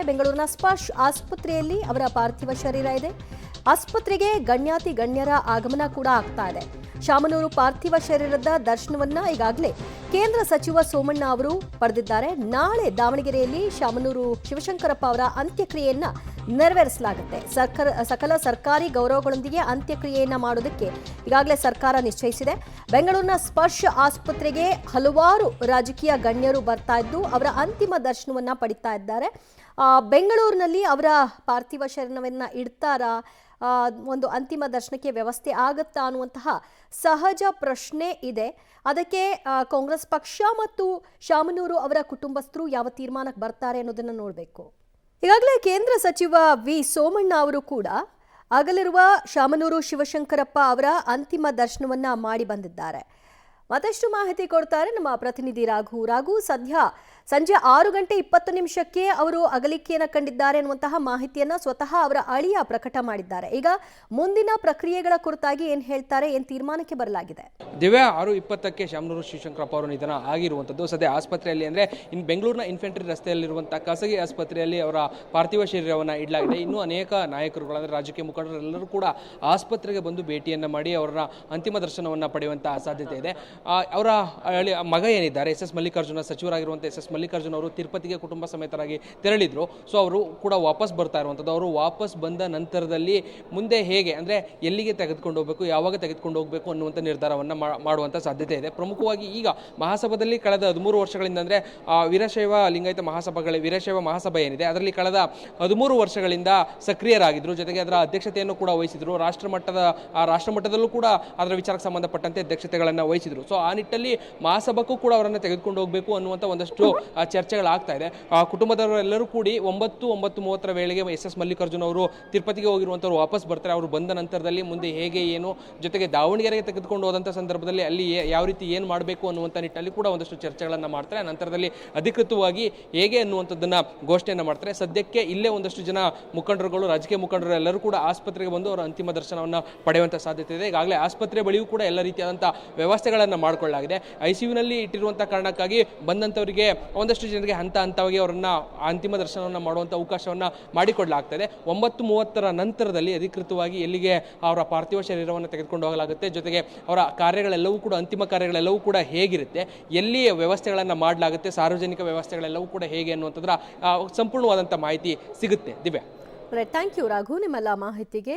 ಬೆಂಗಳೂರಿನ ಸ್ಪರ್ಶ್ ಆಸ್ಪತ್ರೆಯಲ್ಲಿ ಅವರ ಪಾರ್ಥಿವ ಶರೀರ ಇದೆ. ಆಸ್ಪತ್ರೆಗೆ ಗಣ್ಯಾತಿ ಗಣ್ಯರ ಆಗಮನ ಕೂಡ ಆಗ್ತಾ ಇದೆ. ಶಾಮನೂರು ಪಾರ್ಥಿವ ಶರೀರದ ದರ್ಶನವನ್ನ ಈಗಾಗಲೇ ಕೇಂದ್ರ ಸಚಿವ ಸೋಮಣ್ಣ ಅವರು ಪಡೆದಿದ್ದಾರೆ. ನಾಳೆ ದಾವಣಗೆರೆಯಲ್ಲಿ ಶಾಮನೂರು ಶಿವಶಂಕರಪ್ಪ ಅವರ ಅಂತ್ಯಕ್ರಿಯೆಯನ್ನ ನೆರವೇರಿಸಲಾಗುತ್ತೆ. ಸಕಲ ಸರ್ಕಾರಿ ಗೌರವಗಳೊಂದಿಗೆ ಅಂತ್ಯಕ್ರಿಯೆಯನ್ನ ಮಾಡೋದಕ್ಕೆ ಈಗಾಗಲೇ ಸರ್ಕಾರ ನಿಶ್ಚಯಿಸಿದೆ. ಬೆಂಗಳೂರಿನ ಸ್ಪರ್ಶ್ ಆಸ್ಪತ್ರೆಗೆ ಹಲವಾರು ರಾಜಕೀಯ ಗಣ್ಯರು ಬರ್ತಾ ಇದ್ದು ಅವರ ಅಂತಿಮ ದರ್ಶನವನ್ನ ಪಡಿತಾ ಇದ್ದಾರೆ. ಬೆಂಗಳೂರಿನಲ್ಲಿ ಅವರ ಪಾರ್ಥಿವ ಶರೀರವನ್ನ ಇಡ್ತಾರಾ, ಒಂದು ಅಂತಿಮ ದರ್ಶನಕ್ಕೆ ವ್ಯವಸ್ಥೆ ಆಗುತ್ತಾ ಅನ್ನುವಂತಹ ಸಹಜ ಪ್ರಶ್ನೆ ಇದೆ. ಅದಕ್ಕೆ ಕಾಂಗ್ರೆಸ್ ಪಕ್ಷ ಮತ್ತು ಶಾಮನೂರು ಅವರ ಕುಟುಂಬಸ್ಥರು ಯಾವ ತೀರ್ಮಾನಕ್ಕೆ ಬರ್ತಾರೆ ಅನ್ನೋದನ್ನ ನೋಡಬೇಕು. ಈಗಾಗಲೇ ಕೇಂದ್ರ ಸಚಿವ ವಿ ಸೋಮಣ್ಣ ಅವರು ಕೂಡ ಆಗಲಿರುವ ಶಾಮನೂರು ಶಿವಶಂಕರಪ್ಪ ಅವರ ಅಂತಿಮ ದರ್ಶನವನ್ನ ಮಾಡಿ ಬಂದಿದ್ದಾರೆ. ಮತ್ತಷ್ಟು ಮಾಹಿತಿ ಕೊಡ್ತಾರೆ ನಮ್ಮ ಪ್ರತಿನಿಧಿ ರಾಘು. ಸದ್ಯ ಸಂಜೆ 6:20 ಅವರು ಅಗಲಿಕೆಯನ್ನು ಕಂಡಿದ್ದಾರೆ ಅನ್ನುವಂತಹ ಮಾಹಿತಿಯನ್ನ ಸ್ವತಃ ಅವರ ಅಳಿಯ ಪ್ರಕಟ ಮಾಡಿದ್ದಾರೆ. ಈಗ ಮುಂದಿನ ಪ್ರಕ್ರಿಯೆಗಳ ಕುರಿತಾಗಿ ಏನ್ ಹೇಳ್ತಾರೆ, ಏನ್ ತೀರ್ಮಾನಕ್ಕೆ ಬರಲಾಗಿದೆ? ದಿವ್ಯಾ, 6:20 ಶಾಮನೂರು ಶಿವಶಂಕರಪ್ಪ ಅವರು ನಿಧನ ಆಗಿರುವಂಥದ್ದು. ಸದ್ಯ ಆಸ್ಪತ್ರೆಯಲ್ಲಿ ಅಂದರೆ ಬೆಂಗಳೂರಿನ ಇನ್ಫೆಂಟ್ರಿ ರಸ್ತೆಯಲ್ಲಿರುವಂಥ ಖಾಸಗಿ ಆಸ್ಪತ್ರೆಯಲ್ಲಿ ಅವರ ಪಾರ್ಥಿವ ಶರೀರವನ್ನು ಇಡಲಾಗಿದೆ. ಇನ್ನೂ ಅನೇಕ ನಾಯಕರುಗಳು ಅಂದರೆ ರಾಜಕೀಯ ಮುಖಂಡರೆಲ್ಲರೂ ಕೂಡ ಆಸ್ಪತ್ರೆಗೆ ಬಂದು ಭೇಟಿಯನ್ನು ಮಾಡಿ ಅವರ ಅಂತಿಮ ದರ್ಶನವನ್ನು ಪಡೆಯುವಂಥ ಸಾಧ್ಯತೆ ಇದೆ. ಅವರ ಮಗ ಏನಿದ್ದಾರೆ ಎಸ್ ಮಲ್ಲಿಕಾರ್ಜುನ, ಸಚಿವರಾಗಿರುವಂಥ ಎಸ್ ಮಲ್ಲಿಕಾರ್ಜುನ ಅವರು ತಿರುಪತಿಗೆ ಕುಟುಂಬ ಸಮೇತರಾಗಿ ತೆರಳಿದ್ರು. ಸೊ ಅವರು ಕೂಡ ವಾಪಸ್ ಬರ್ತಾ ಇರುವಂಥದ್ದು. ಅವರು ವಾಪಸ್ ಬಂದ ನಂತರದಲ್ಲಿ ಮುಂದೆ ಹೇಗೆ ಅಂದರೆ ಎಲ್ಲಿಗೆ ತೆಗೆದುಕೊಂಡು ಹೋಗಬೇಕು, ಯಾವಾಗ ತೆಗೆದುಕೊಂಡು ಹೋಗಬೇಕು ಅನ್ನುವಂಥ ನಿರ್ಧಾರವನ್ನು ಮಾಡುವಂಥ ಸಾಧ್ಯತೆ ಇದೆ. ಪ್ರಮುಖವಾಗಿ ಈಗ ಮಹಾಸಭಾದಲ್ಲಿ ಕಳೆದ 13 ವರ್ಷಗಳಿಂದ ಅಂದರೆ ವೀರಶೈವ ಲಿಂಗಾಯತ ವೀರಶೈವ ಮಹಾಸಭೆ ಏನಿದೆ ಅದರಲ್ಲಿ ಕಳೆದ 13 ವರ್ಷಗಳಿಂದ ಸಕ್ರಿಯರಾಗಿದ್ದರು. ಜೊತೆಗೆ ಅದರ ಅಧ್ಯಕ್ಷತೆಯನ್ನು ಕೂಡ ವಹಿಸಿದ್ರು. ರಾಷ್ಟ್ರಮಟ್ಟದಲ್ಲೂ ಕೂಡ ಅದರ ವಿಚಾರಕ್ಕೆ ಸಂಬಂಧಪಟ್ಟಂತೆ ಅಧ್ಯಕ್ಷತೆಗಳನ್ನು ವಹಿಸಿದ್ರು. ಸೊ ಆ ನಿಟ್ಟಲ್ಲಿ ಮಹಾಸಭಕ್ಕೂ ಕೂಡ ಅವರನ್ನು ತೆಗೆದುಕೊಂಡು ಹೋಗಬೇಕು ಅನ್ನುವಂಥ ಒಂದಷ್ಟು ಚರ್ಚೆಗಳಾಗ್ತಾ ಇದೆ. ಕುಟುಂಬದವರೆಲ್ಲರೂ ಕೂಡಿ 9:30 ವೇಳೆಗೆ ಎಸ್ ಮಲ್ಲಿಕಾರ್ಜುನ ಅವರು ತಿರುಪತಿಗೆ ಹೋಗಿರುವಂಥವ್ರು ವಾಪಸ್ ಬರ್ತಾರೆ. ಅವರು ಬಂದ ನಂತರದಲ್ಲಿ ಮುಂದೆ ಹೇಗೆ ಏನು, ಜೊತೆಗೆ ದಾವಣಗೆರೆಗೆ ತೆಗೆದುಕೊಂಡು ಹೋದಂಥ ಸಂದರ್ಭದಲ್ಲಿ ಅಲ್ಲಿ ಯಾವ ರೀತಿ ಏನು ಮಾಡಬೇಕು ಅನ್ನುವಂಥ ನಿಟ್ಟಲ್ಲಿ ಕೂಡ ಒಂದಷ್ಟು ಚರ್ಚೆಗಳನ್ನು ಮಾಡ್ತಾರೆ. ನಂತರದಲ್ಲಿ ಅಧಿಕೃತವಾಗಿ ಹೇಗೆ ಅನ್ನುವಂಥದ್ದನ್ನು ಘೋಷಣೆಯನ್ನು ಮಾಡ್ತಾರೆ. ಸದ್ಯಕ್ಕೆ ಇಲ್ಲೇ ಒಂದಷ್ಟು ಜನ ಮುಖಂಡರುಗಳು, ರಾಜಕೀಯ ಮುಖಂಡರು ಎಲ್ಲರೂ ಕೂಡ ಆಸ್ಪತ್ರೆಗೆ ಬಂದು ಅವರ ಅಂತಿಮ ದರ್ಶನವನ್ನು ಪಡೆಯುವಂಥ ಸಾಧ್ಯತೆ ಇದೆ. ಈಗಾಗಲೇ ಆಸ್ಪತ್ರೆ ಬಳಿಯೂ ಕೂಡ ಎಲ್ಲ ರೀತಿಯಾದಂಥ ವ್ಯವಸ್ಥೆಗಳನ್ನು ಮಾಡಿಕೊಳ್ಳಲಾಗಿದೆ. ICUನಲ್ಲಿ ಇಟ್ಟಿರುವಂಥ ಕಾರಣಕ್ಕಾಗಿ ಬಂದಂಥವರಿಗೆ ಒಂದಷ್ಟು ಜನರಿಗೆ ಹಂತವಾಗಿ ಅವರನ್ನು ಅಂತಿಮ ದರ್ಶನವನ್ನು ಮಾಡುವಂಥ ಅವಕಾಶವನ್ನು ಮಾಡಿಕೊಡಲಾಗ್ತದೆ. 9:30 ನಂತರದಲ್ಲಿ ಅಧಿಕೃತವಾಗಿ ಎಲ್ಲಿಗೆ ಅವರ ಪಾರ್ಥಿವ ಶರೀರವನ್ನು ತೆಗೆದುಕೊಂಡು ಹೋಗಲಾಗುತ್ತೆ, ಜೊತೆಗೆ ಅವರ ಕಾರ್ಯಗಳೆಲ್ಲವೂ ಕೂಡ ಅಂತಿಮ ಕಾರ್ಯಗಳೆಲ್ಲವೂ ಕೂಡ ಹೇಗಿರುತ್ತೆ, ಎಲ್ಲಿ ವ್ಯವಸ್ಥೆಗಳನ್ನು ಮಾಡಲಾಗುತ್ತೆ, ಸಾರ್ವಜನಿಕ ವ್ಯವಸ್ಥೆಗಳೆಲ್ಲವೂ ಕೂಡ ಹೇಗೆ ಅನ್ನುವಂಥದ್ರ ಸಂಪೂರ್ಣವಾದಂಥ ಮಾಹಿತಿ ಸಿಗುತ್ತೆ. ದಿವ್ಯಾ, ಥ್ಯಾಂಕ್ ಯು ರಾಘು, ನಿಮ್ಮೆಲ್ಲ ಮಾಹಿತಿಗೆ.